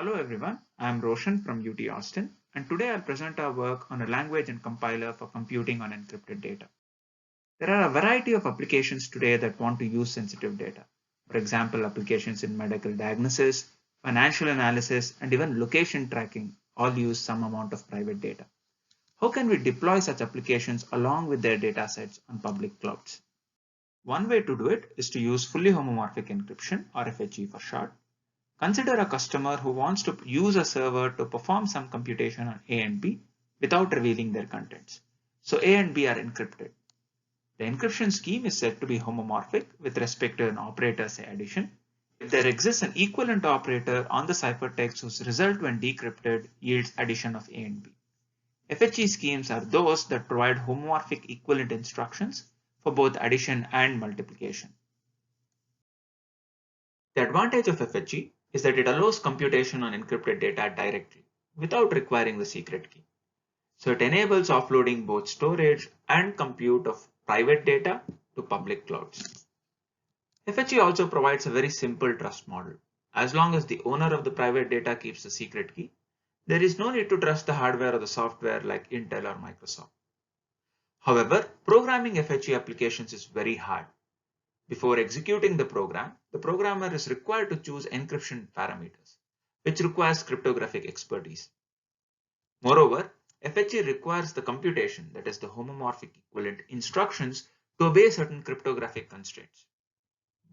Hello everyone, I am Roshan from UT Austin, and today I'll present our work on a language and compiler for computing on encrypted data. There are a variety of applications today that want to use sensitive data. For example, applications in medical diagnosis, financial analysis, and even location tracking all use some amount of private data. How can we deploy such applications along with their datasets on public clouds? One way to do it is to use fully homomorphic encryption, or FHE for short. Consider a customer who wants to use a server to perform some computation on A and B without revealing their contents. So A and B are encrypted. The encryption scheme is said to be homomorphic with respect to an operator, say addition, if there exists an equivalent operator on the ciphertext whose result when decrypted yields addition of A and B. FHE schemes are those that provide homomorphic equivalent instructions for both addition and multiplication. The advantage of FHE is that it allows computation on encrypted data directly, without requiring the secret key. So it enables offloading both storage and compute of private data to public clouds. FHE also provides a very simple trust model. As long as the owner of the private data keeps the secret key, there is no need to trust the hardware or the software like Intel or Microsoft. However, programming FHE applications is very hard. Before executing the program, the programmer is required to choose encryption parameters, which requires cryptographic expertise. Moreover, FHE requires the computation, that is the homomorphic equivalent instructions, to obey certain cryptographic constraints.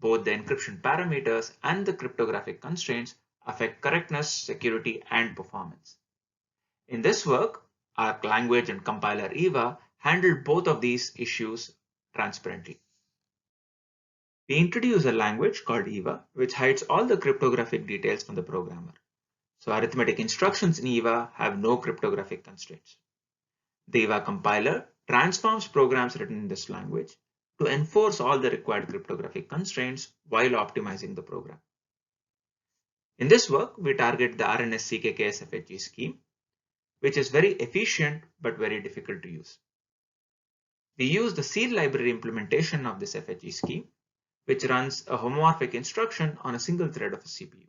Both the encryption parameters and the cryptographic constraints affect correctness, security, and performance. In this work, our language and compiler EVA handled both of these issues transparently. We introduce a language called EVA, which hides all the cryptographic details from the programmer. So arithmetic instructions in EVA have no cryptographic constraints. The EVA compiler transforms programs written in this language to enforce all the required cryptographic constraints while optimizing the program. In this work, we target the RNS-CKKS FHE scheme, which is very efficient but very difficult to use. We use the C library implementation of this FHE scheme, which runs a homomorphic instruction on a single thread of a CPU.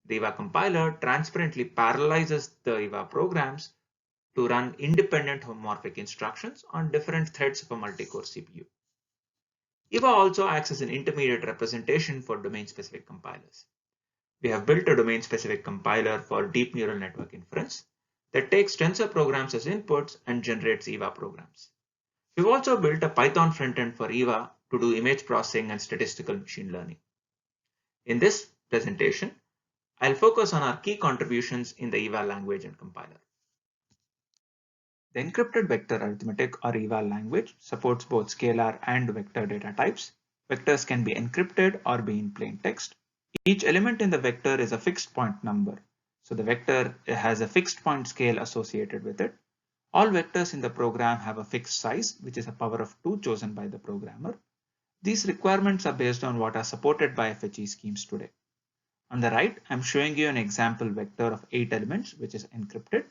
The EVA compiler transparently parallelizes the EVA programs to run independent homomorphic instructions on different threads of a multi-core CPU. EVA also acts as an intermediate representation for domain-specific compilers. We have built a domain-specific compiler for deep neural network inference that takes tensor programs as inputs and generates EVA programs. We've also built a Python frontend for EVA to do image processing and statistical machine learning. In this presentation, I'll focus on our key contributions in the EVA language and compiler. The encrypted vector arithmetic or EVA language supports both scalar and vector data types. Vectors can be encrypted or be in plain text. Each element in the vector is a fixed point number. So the vector has a fixed point scale associated with it. All vectors in the program have a fixed size, which is a power of 2 chosen by the programmer. These requirements are based on what are supported by FHE schemes today. On the right, I'm showing you an example vector of 8 elements, which is encrypted.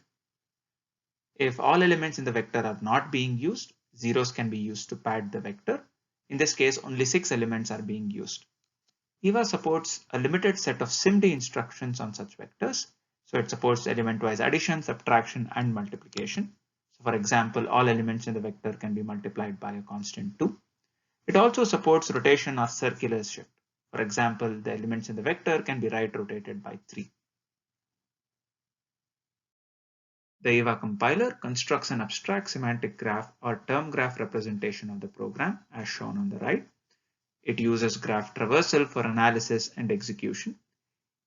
If all elements in the vector are not being used, zeros can be used to pad the vector. In this case, only 6 elements are being used. EVA supports a limited set of SIMD instructions on such vectors. So it supports element-wise addition, subtraction, and multiplication. So for example, all elements in the vector can be multiplied by a constant 2. It also supports rotation or circular shift. For example, the elements in the vector can be right rotated by 3. The EVA compiler constructs an abstract semantic graph or term graph representation of the program as shown on the right. It uses graph traversal for analysis and execution.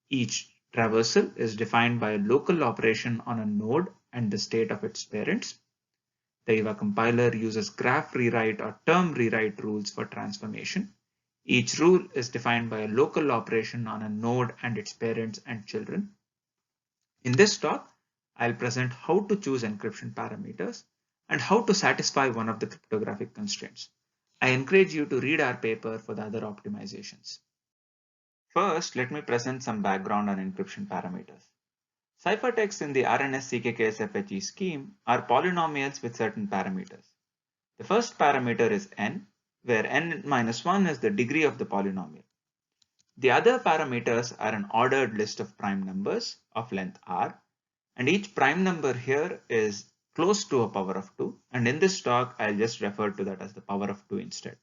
Each traversal is defined by a local operation on a node and the state of its parents. The EVA compiler uses graph rewrite or term rewrite rules for transformation. Each rule is defined by a local operation on a node and its parents and children. In this talk, I'll present how to choose encryption parameters and how to satisfy one of the cryptographic constraints. I encourage you to read our paper for the other optimizations. First, let me present some background on encryption parameters. Ciphertexts in the RNS-CKKS FHE scheme are polynomials with certain parameters. The first parameter is n, where n-1 is the degree of the polynomial. The other parameters are an ordered list of prime numbers of length r, and each prime number here is close to a power of 2, and in this talk I'll just refer to that as the power of 2 instead.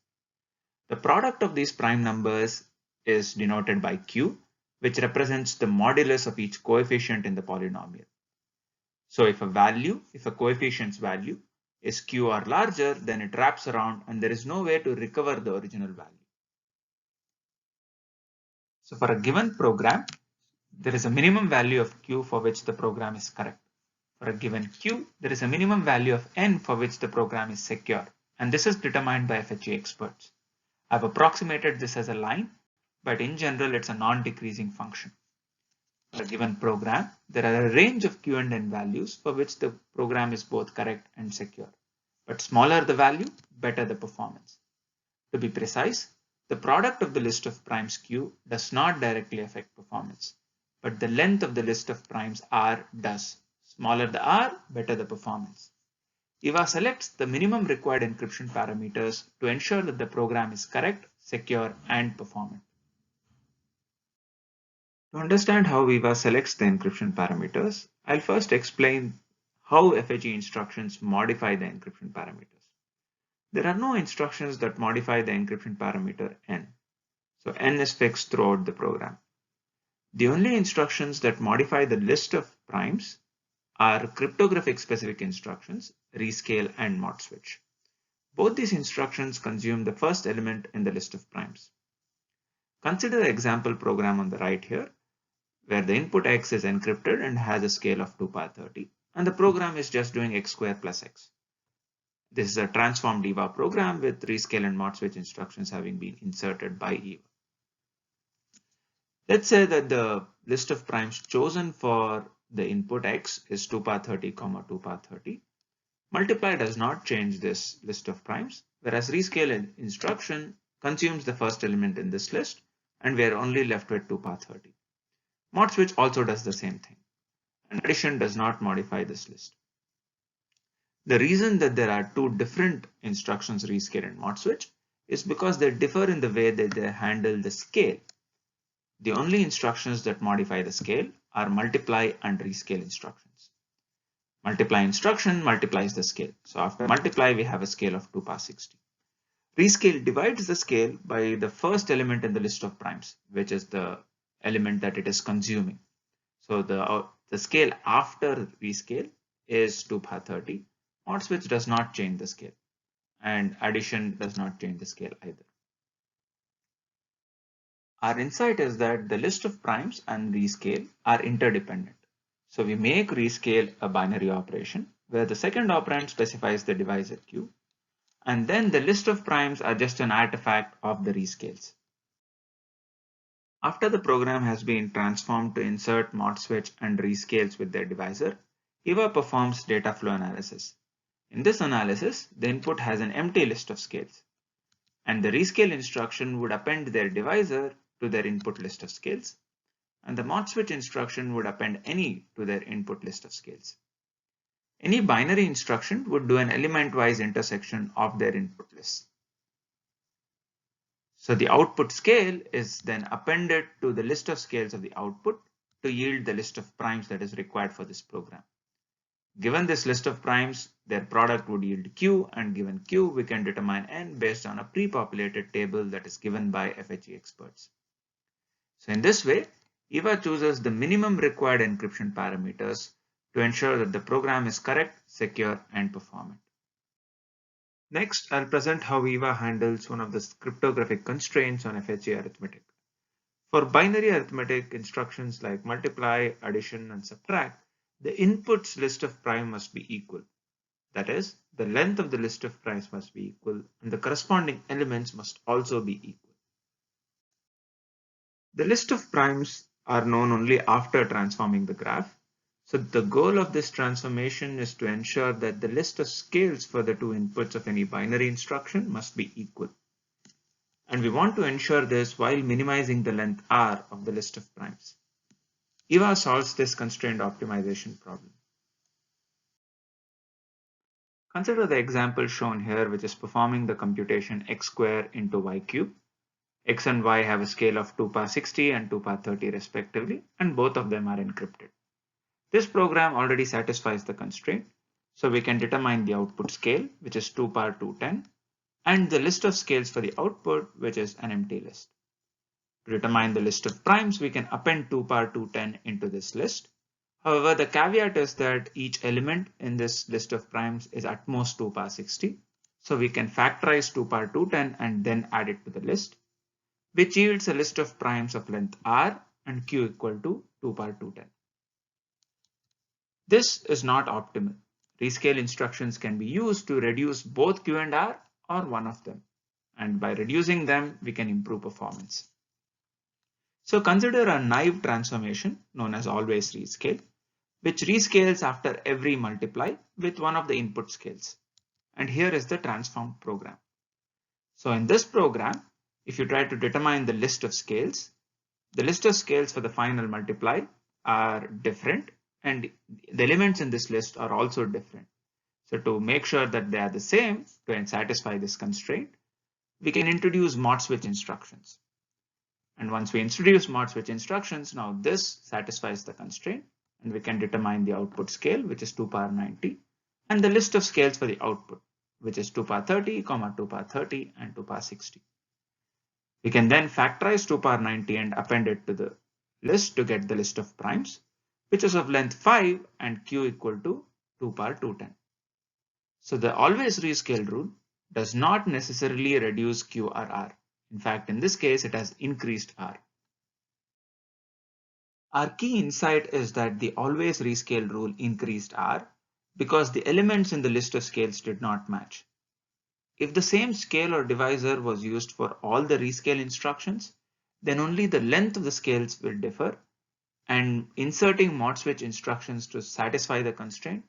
The product of these prime numbers is denoted by q, which represents the modulus of each coefficient in the polynomial. So if a coefficient's value is q or larger, then it wraps around and there is no way to recover the original value. So for a given program, there is a minimum value of q for which the program is correct. For a given q, there is a minimum value of n for which the program is secure, and this is determined by FHE experts. I've approximated this as a line, but in general it's a non-decreasing function. For a given program, there are a range of q and n values for which the program is both correct and secure. But smaller the value, better the performance. To be precise, the product of the list of primes q does not directly affect performance, but the length of the list of primes r does. Smaller the r, better the performance. EVA selects the minimum required encryption parameters to ensure that the program is correct, secure, and performant. To understand how EVA selects the encryption parameters, I'll first explain how FHE instructions modify the encryption parameters. There are no instructions that modify the encryption parameter n, so n is fixed throughout the program. The only instructions that modify the list of primes are cryptographic specific instructions, rescale and mod switch. Both these instructions consume the first element in the list of primes. Consider the example program on the right here, where the input x is encrypted and has a scale of 2 power 30, and the program is just doing x squared plus x. This is a transformed EVA program with rescale and mod switch instructions having been inserted by EVA. Let's say that the list of primes chosen for the input x is 2 power 30, 2 power 30. Multiply does not change this list of primes, whereas rescale instruction consumes the first element in this list, and we are only left with 2 power 30. Mod switch also does the same thing, and addition does not modify this list. The reason that there are two different instructions, rescale and mod switch, is because they differ in the way that they handle the scale. The only instructions that modify the scale are multiply and rescale instructions. Multiply instruction multiplies the scale. So after multiply, we have a scale of 2 power 60. Rescale divides the scale by the first element in the list of primes, which is the element that it is consuming. So the scale after rescale is 2 power 30. Mod switch does not change the scale, and addition does not change the scale either. Our insight is that the list of primes and rescale are interdependent. So we make rescale a binary operation where the second operand specifies the divisor q, and then the list of primes are just an artifact of the rescales. After the program has been transformed to insert mod switch and rescales with their divisor, EVA performs data flow analysis. In this analysis, the input has an empty list of scales, and the rescale instruction would append their divisor to their input list of scales, and the mod switch instruction would append any to their input list of scales. Any binary instruction would do an element-wise intersection of their input lists. So the output scale is then appended to the list of scales of the output to yield the list of primes that is required for this program. Given this list of primes, their product would yield q, and given q, we can determine n based on a pre-populated table that is given by FHE experts. So in this way, EVA chooses the minimum required encryption parameters to ensure that the program is correct, secure, and performant. Next, I'll present how EVA handles one of the cryptographic constraints on FHE arithmetic. For binary arithmetic instructions like multiply, addition, and subtract, the inputs list of prime must be equal. That is, the length of the list of primes must be equal, and the corresponding elements must also be equal. The list of primes are known only after transforming the graph. So the goal of this transformation is to ensure that the list of scales for the two inputs of any binary instruction must be equal. And we want to ensure this while minimizing the length r of the list of primes. EVA solves this constraint optimization problem. Consider the example shown here, which is performing the computation x squared into y cubed. X and Y have a scale of 2 power 60 and 2 power 30 respectively, and both of them are encrypted. This program already satisfies the constraint, so we can determine the output scale, which is 2 power 210, and the list of scales for the output, which is an empty list. To determine the list of primes, we can append 2 power 210 into this list. However, the caveat is that each element in this list of primes is at most 2 power 60. So we can factorize 2 power 210 and then add it to the list, which yields a list of primes of length r and q equal to 2 power 210. This is not optimal. Rescale instructions can be used to reduce both q and r or one of them. And by reducing them, we can improve performance. So consider a naive transformation known as always rescale, which rescales after every multiply with one of the input scales. And here is the transform program. So in this program, if you try to determine the list of scales for the final multiply are different, and the elements in this list are also different. So to make sure that they are the same to satisfy this constraint, we can introduce mod switch instructions. And once we introduce mod switch instructions, now this satisfies the constraint, and we can determine the output scale, which is 2 power 90, and the list of scales for the output, which is 2 power 30, 2 power 30, and 2 power 60. We can then factorize 2 power 90 and append it to the list to get the list of primes, which is of length 5 and q equal to 2 power 210. So the always rescale rule does not necessarily reduce q or r. In fact, in this case, it has increased r. Our key insight is that the always rescale rule increased r because the elements in the list of scales did not match. If the same scale or divisor was used for all the rescale instructions, then only the length of the scales will differ, and inserting mod switch instructions to satisfy the constraint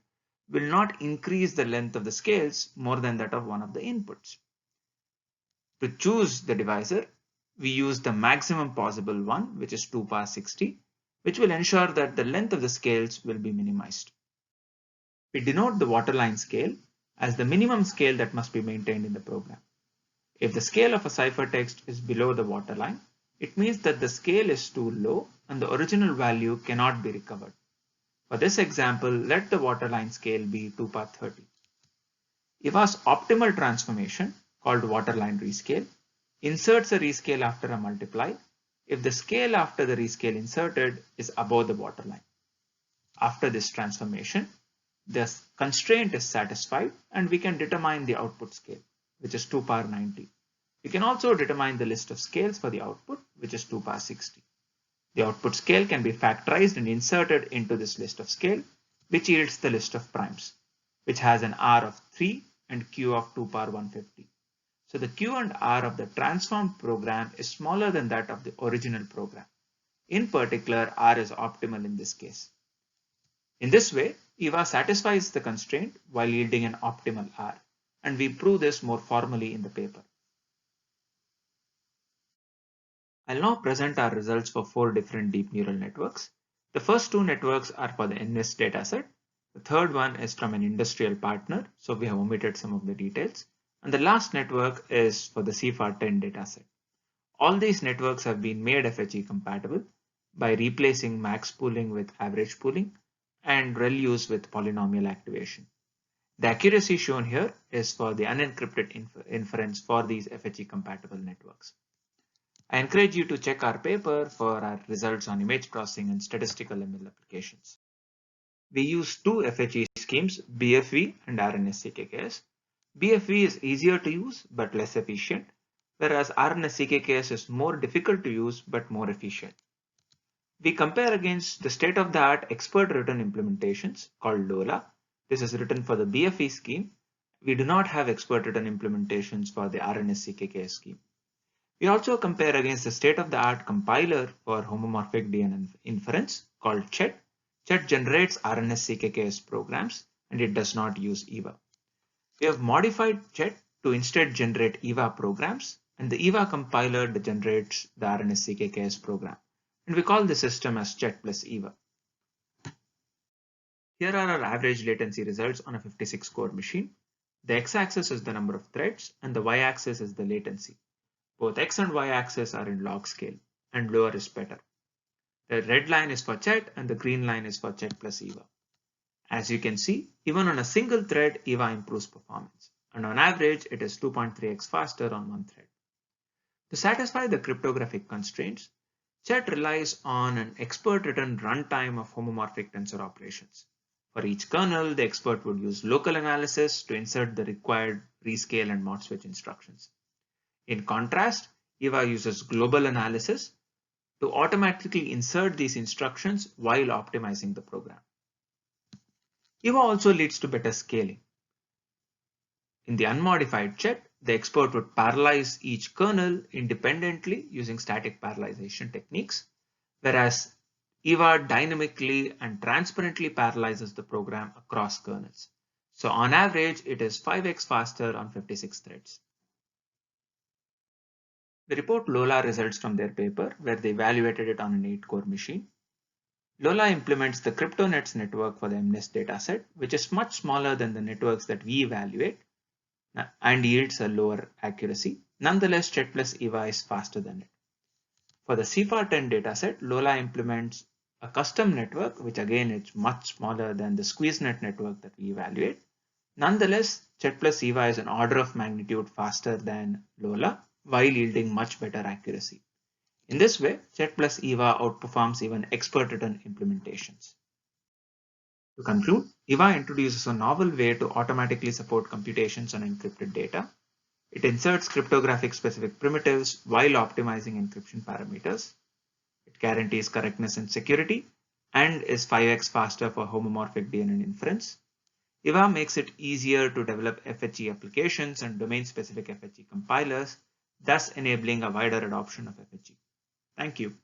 will not increase the length of the scales more than that of one of the inputs. To choose the divisor, we use the maximum possible one, which is 2 power 60, which will ensure that the length of the scales will be minimized. We denote the waterline scale as the minimum scale that must be maintained in the program. If the scale of a ciphertext is below the waterline, it means that the scale is too low and the original value cannot be recovered. For this example, let the waterline scale be 2 power 30. EVA's optimal transformation, called waterline rescale, inserts a rescale after a multiply if the scale after the rescale inserted is above the waterline. After this transformation, the constraint is satisfied and we can determine the output scale, which is 2 power 90. We can also determine the list of scales for the output, which is 2 power 60. The output scale can be factorized and inserted into this list of scale, which yields the list of primes, which has an R of 3 and Q of 2 power 150. So the Q and R of the transform program is smaller than that of the original program. In particular, R is optimal in this case. In this way, EVA satisfies the constraint while yielding an optimal R, and we prove this more formally in the paper. I'll now present our results for 4 different deep neural networks. The first 2 networks are for the NS dataset. The third one is from an industrial partner, so we have omitted some of the details. And the last network is for the CFAR10 dataset. All these networks have been made FHE compatible by replacing max pooling with average pooling and REL use with polynomial activation. The accuracy shown here is for the unencrypted inference for these FHE compatible networks. I encourage you to check our paper for our results on image processing and statistical ML applications. We use 2 FHE schemes, BFV and RNS-CKKS. BFV is easier to use but less efficient, whereas RNS-CKKS is more difficult to use but more efficient. We compare against the state-of-the-art expert-written implementations called LOLA. This is written for the BFV scheme. We do not have expert-written implementations for the RNS-CKKS scheme. We also compare against the state-of-the-art compiler for homomorphic DNA inference called CHET. CHET generates RNS-CKKS programs and it does not use EVA. We have modified CHET to instead generate EVA programs, and the EVA compiler generates the RNS-CKKS program. And we call the system as CHET plus EVA. Here are our average latency results on a 56-core machine. The x-axis is the number of threads and the y-axis is the latency. Both X and Y axes are in log scale, and lower is better. The red line is for Chet and the green line is for Chet plus EVA. As you can see, even on a single thread, EVA improves performance, and on average, it is 2.3x faster on one thread. To satisfy the cryptographic constraints, Chet relies on an expert-written runtime of homomorphic tensor operations. For each kernel, the expert would use local analysis to insert the required rescale and mod switch instructions. In contrast, EVA uses global analysis to automatically insert these instructions while optimizing the program. EVA also leads to better scaling. In the unmodified Chet, the expert would parallelize each kernel independently using static parallelization techniques, whereas EVA dynamically and transparently parallelizes the program across kernels. So on average, it is 5x faster on 56 threads. We report Lola results from their paper, where they evaluated it on an 8-core machine. Lola implements the CryptoNets network for the MNIST dataset, which is much smaller than the networks that we evaluate and yields a lower accuracy. Nonetheless, Chet plus EVA is faster than it. For the CFAR10 dataset, Lola implements a custom network, which again is much smaller than the SqueezeNet network that we evaluate. Nonetheless, Chet plus EVA is an order of magnitude faster than Lola, while yielding much better accuracy. In this way, Chet plus EVA outperforms even expert-written implementations. To conclude, EVA introduces a novel way to automatically support computations on encrypted data. It inserts cryptographic specific primitives while optimizing encryption parameters. It guarantees correctness and security and is 5x faster for homomorphic DNA inference. EVA makes it easier to develop FHE applications and domain-specific FHE compilers, thus enabling a wider adoption of FHE. Thank you.